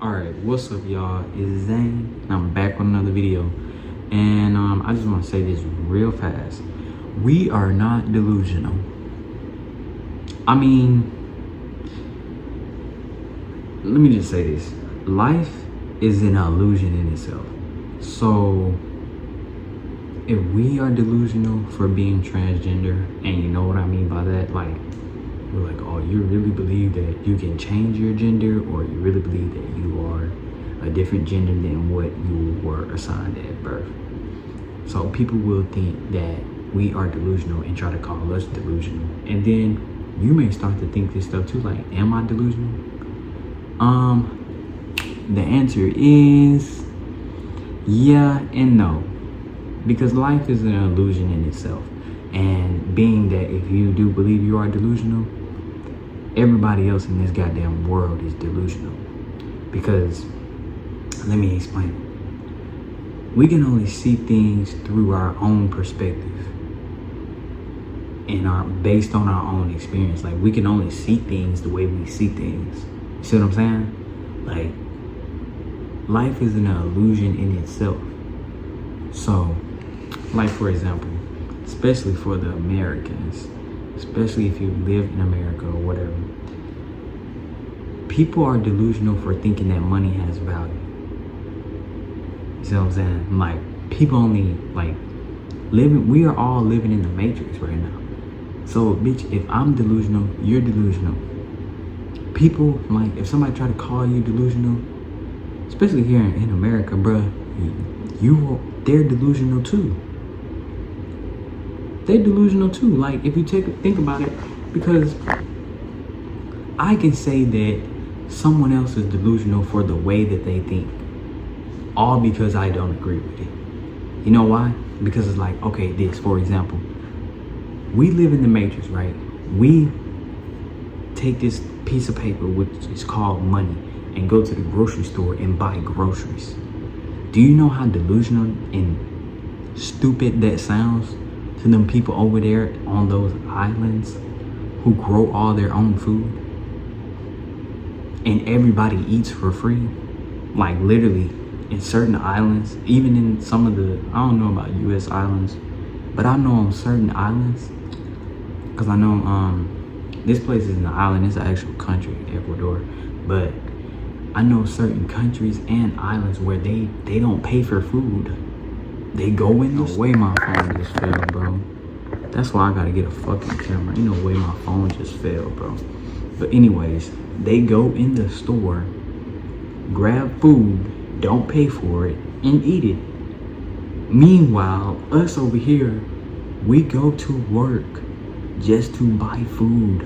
Alright, what's up y'all? It's Zane and I'm back with another video. And I just want to say this real fast. We are not delusional. I mean, let me just say this. Life is an illusion in itself. So if we are delusional for being transgender, and you know what I mean by that, like we're like, oh, you really believe that you can change your gender, or you really believe that you are a different gender than what you were assigned at birth. So people will think that we are delusional and try to call us delusional. And then you may start to think this stuff too, like, am I delusional? The answer is yeah and no. Because life is an illusion in itself. And being that if you do believe you are delusional, everybody else in this goddamn world is delusional. Because, let me explain. We can only see things through our own perspective and based on our own experience. Like, we can only see things the way we see things. You see what I'm saying? Like, life is an illusion in itself. So, like, for example, especially for the Americans, especially if you live in America or whatever, people are delusional for thinking that money has value. You see what I'm saying? Like, people only, like, we are all living in the matrix right now. So, bitch, if I'm delusional, you're delusional. People, like, if somebody try to call you delusional, especially here in America, bruh, they're delusional too. They're delusional too. Like, if you think about it, because I can say that someone else is delusional for the way that they think, all because I don't agree with it. You know why? Because it's like, okay, this, for example, we live in the matrix, right? We take this piece of paper, which is called money, and go to the grocery store and buy groceries. Do you know how delusional and stupid that sounds to them people over there on those islands who grow all their own food? And everybody eats for free. Like, literally, in certain islands, even in some of the, I don't know about US islands, but I know on certain islands, because I know this place isn't an island, it's an actual country, Ecuador, but I know certain countries and islands where they don't pay for food. They go in the way my phone just fell, bro. That's why I gotta get a fucking camera. Ain't no way my phone just fell, bro. But anyways, they go in the store, grab food, don't pay for it, and eat it. Meanwhile, us over here, we go to work just to buy food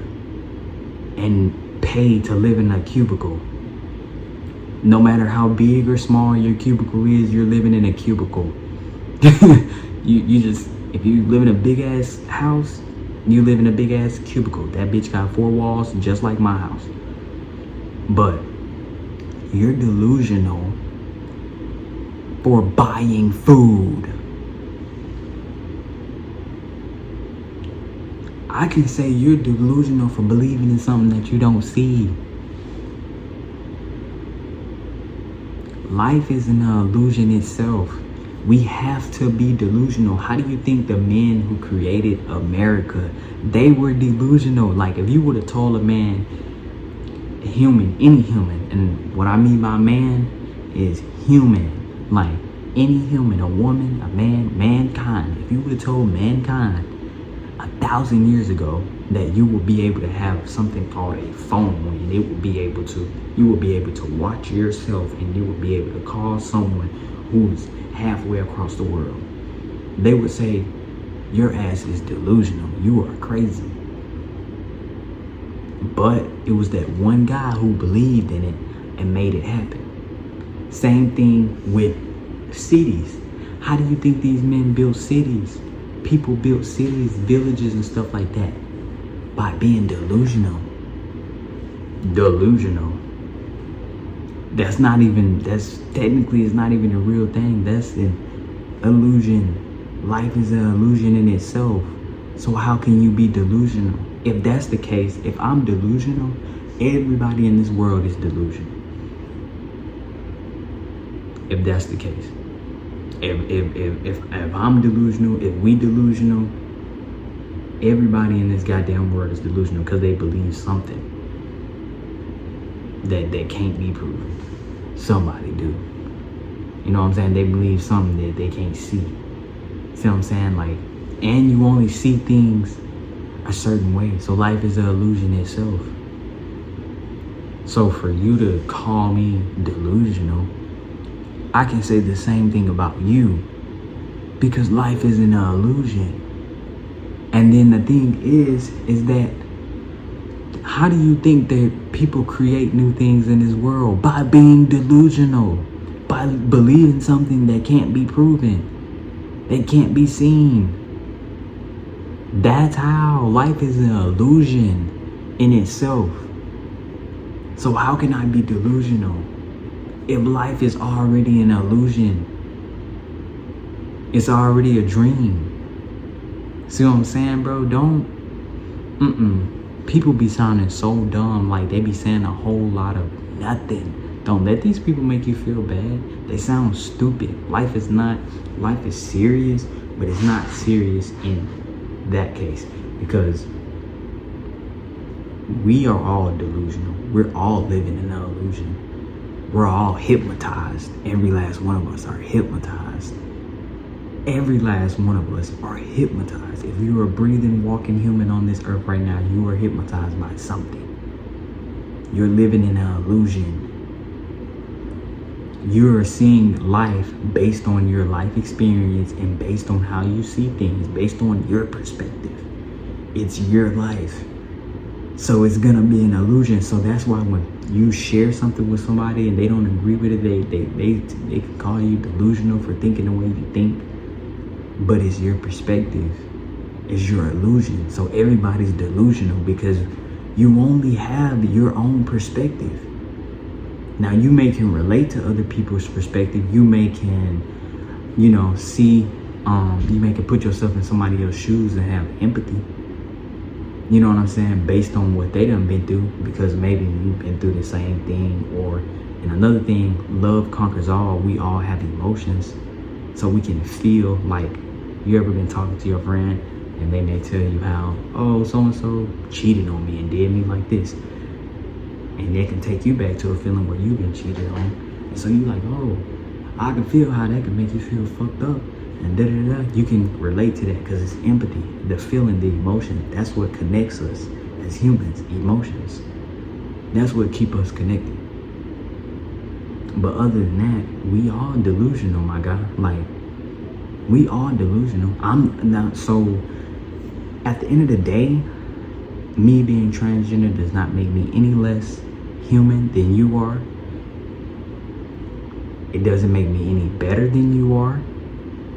and pay to live in a cubicle. No matter how big or small your cubicle is, you're living in a cubicle. you just, if you live in a big ass house, you live in a big ass cubicle. That bitch got 4 walls just like my house. But you're delusional for buying food. I can say you're delusional for believing in something that you don't see. Life is an illusion itself. We have to be delusional. How do you think the men who created America, they were delusional? Like, if you would have told a man, a human, any human, and what I mean by man is human, like any human, a woman, a man, mankind, if you would have told mankind 1,000 years ago that you will be able to have something called a phone, and you will be able to watch yourself, and you will be able to call someone who's halfway across the world, they would say, your ass is delusional, you are crazy. But it was that one guy who believed in it and made it happen. Same thing with cities. How do you think these men built cities? People built cities, villages, and stuff like that by being delusional. Delusional. That's technically is not even a real thing. That's an illusion. Life is an illusion in itself. So how can you be delusional? If that's the case, if I'm delusional, everybody in this world is delusional. if that's the case. If I'm delusional, if we delusional, everybody in this goddamn world is delusional because they believe something that can't be proven. Somebody do. You know what I'm saying? They believe something that they can't see. See what I'm saying? Like, and you only see things a certain way. So life is an illusion itself. So for you to call me delusional, I can say the same thing about you, because life is an illusion. And then the thing is that how do you think that people create new things in this world? By being delusional, by believing something that can't be proven, that can't be seen. That's how life is an illusion in itself. So how can I be delusional if life is already an illusion? It's already a dream. See what I'm saying, bro? People be sounding so dumb, like they be saying a whole lot of nothing. Don't let these people make you feel bad. They sound stupid. Life is serious, but it's not serious in that case, because we are all delusional. We're all living in an illusion. We're all hypnotized. Every last one of us are hypnotized. Every last one of us are hypnotized. If you are a breathing, walking human on this earth right now, you are hypnotized by something. You're living in an illusion. You're seeing life based on your life experience and based on how you see things, based on your perspective. It's your life. So it's gonna be an illusion. So that's why when you share something with somebody and they don't agree with it, they can call you delusional for thinking the way you think. But it's your perspective. It's your illusion. So everybody's delusional because you only have your own perspective. Now you may can relate to other people's perspective. You may can, see, you may can put yourself in somebody else's shoes and have empathy. You know what I'm saying? Based on what they done been through, because maybe you've been through the same thing. Or, and another thing, love conquers all. We all have emotions. So we can feel. Like, you ever been talking to your friend and they may tell you how, oh, so-and-so cheated on me and did me like this. And they can take you back to a feeling where you've been cheated on. And so you like, oh, I can feel how that can make you feel fucked up. And da-da-da. You can relate to that because it's empathy, the feeling, the emotion. That's what connects us as humans, emotions. That's what keep us connected. But other than that, we all delusional, my guy. Like, we all delusional. I'm not, so at the end of the day, me being transgender does not make me any less human than you are. It doesn't make me any better than you are.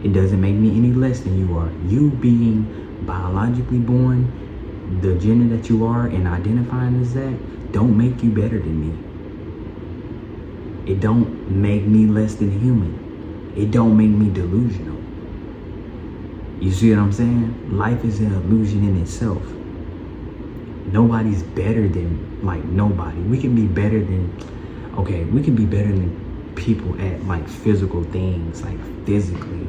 It doesn't make me any less than you are. You being biologically born, the gender that you are and identifying as that, don't make you better than me. It don't make me less than human. It don't make me delusional. You see what I'm saying? Life is an illusion in itself. Nobody's better than, like, nobody. We can be better than, we can be better than people at, like, physical things, like, physically.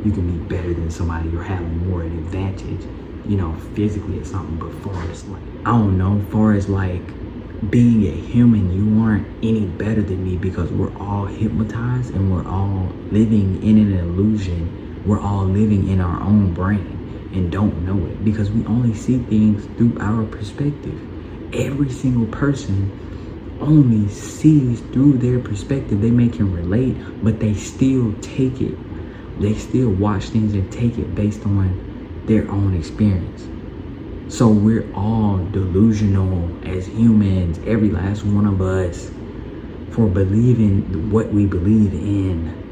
You can be better than somebody or have more an advantage, physically at something. But far as, like, I don't know, far as, like, being a human, you aren't any better than me, because we're all hypnotized and we're all living in an illusion. We're all living in our own brain and don't know it, because we only see things through our perspective. Every single person only sees through their perspective. They may can relate, but they still take it. They still watch things and take it based on their own experience. So we're all delusional as humans, every last one of us, for believing what we believe in.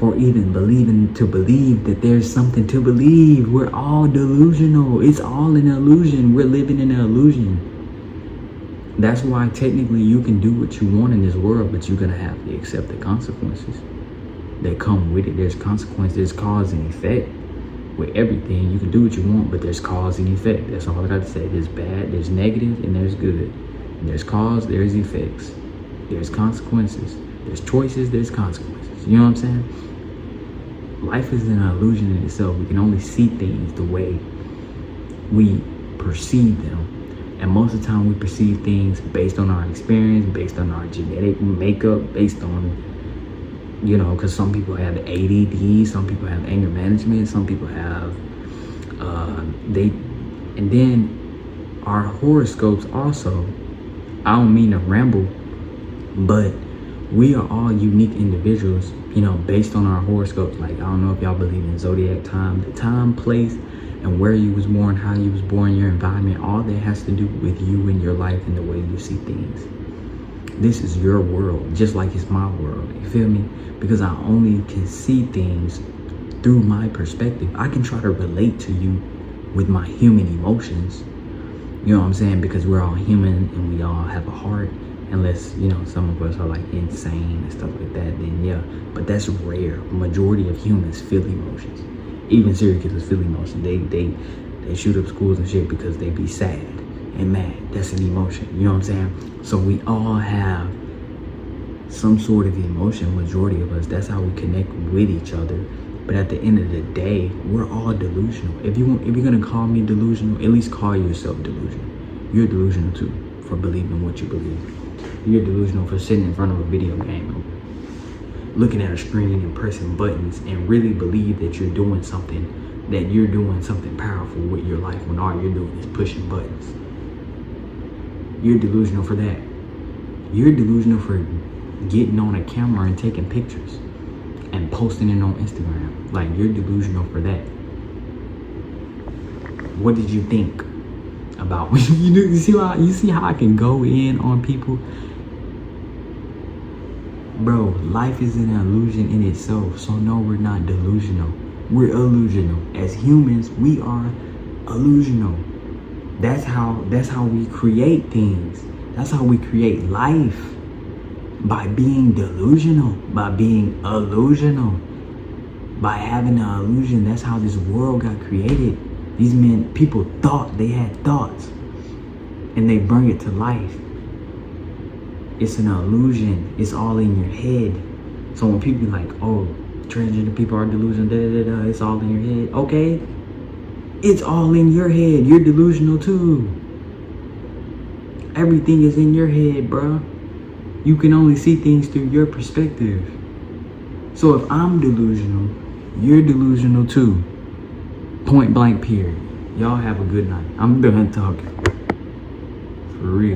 For even believing to believe that there's something to believe. We're all delusional. It's all an illusion. We're living in an illusion. That's why technically you can do what you want in this world, but you're going to have to accept the consequences that come with it. There's consequences, there's cause and effect. With everything, you can do what you want, but there's cause and effect. That's all I got to say. There's bad, there's negative, and there's good. And there's cause, there's effects. There's consequences. There's choices, there's consequences. You know what I'm saying? Life is an illusion in itself. We can only see things the way we perceive them. And most of the time we perceive things based on our experience, based on our genetic makeup, based on, you know, because some people have ADD, some people have anger management, some people have, and then our horoscopes also, I don't mean to ramble, but we are all unique individuals, you know, based on our horoscopes. Like, I don't know if y'all believe in zodiac time, the time, place, and where you was born, how you was born, your environment, all that has to do with you and your life and the way you see things. This is your world, just like it's my world, you feel me? Because I only can see things through my perspective. I can try to relate to you with my human emotions, you know what I'm saying? Because we're all human and we all have a heart, unless, you know, some of us are like insane and stuff like that, then yeah, but that's rare. Majority of humans feel emotions. Even serial killers feel emotion. They shoot up schools and shit because they be sad and mad. That's an emotion, you know what I'm saying? So we all have some sort of emotion, majority of us. That's how we connect with each other. But at the end of the day, we're all delusional. If you're gonna call me delusional, at least call yourself delusional. You're delusional too for believing what you believe. You're delusional for sitting in front of a video game, looking at a screen and pressing buttons and really believe that you're doing something powerful with your life when all you're doing is pushing buttons. You're delusional for that. You're delusional for getting on a camera and taking pictures and posting it on Instagram. Like, you're delusional for that. What did you think about you see how I can go in on people? Bro, life is an illusion in itself. So no, we're not delusional. We're illusional. As humans, we are illusional. That's how we create things. That's how we create life. By being delusional, by being illusional, by having an illusion. That's how this world got created. These people thought they had thoughts and they bring it to life. It's an illusion. It's all in your head. So when people be like, oh, transgender people are delusional, it's all in your head. Okay, it's all in your head. You're delusional too. Everything is in your head, bruh. You can only see things through your perspective. So if I'm delusional, you're delusional too. Point blank period. Y'all have a good night. I'm done talking.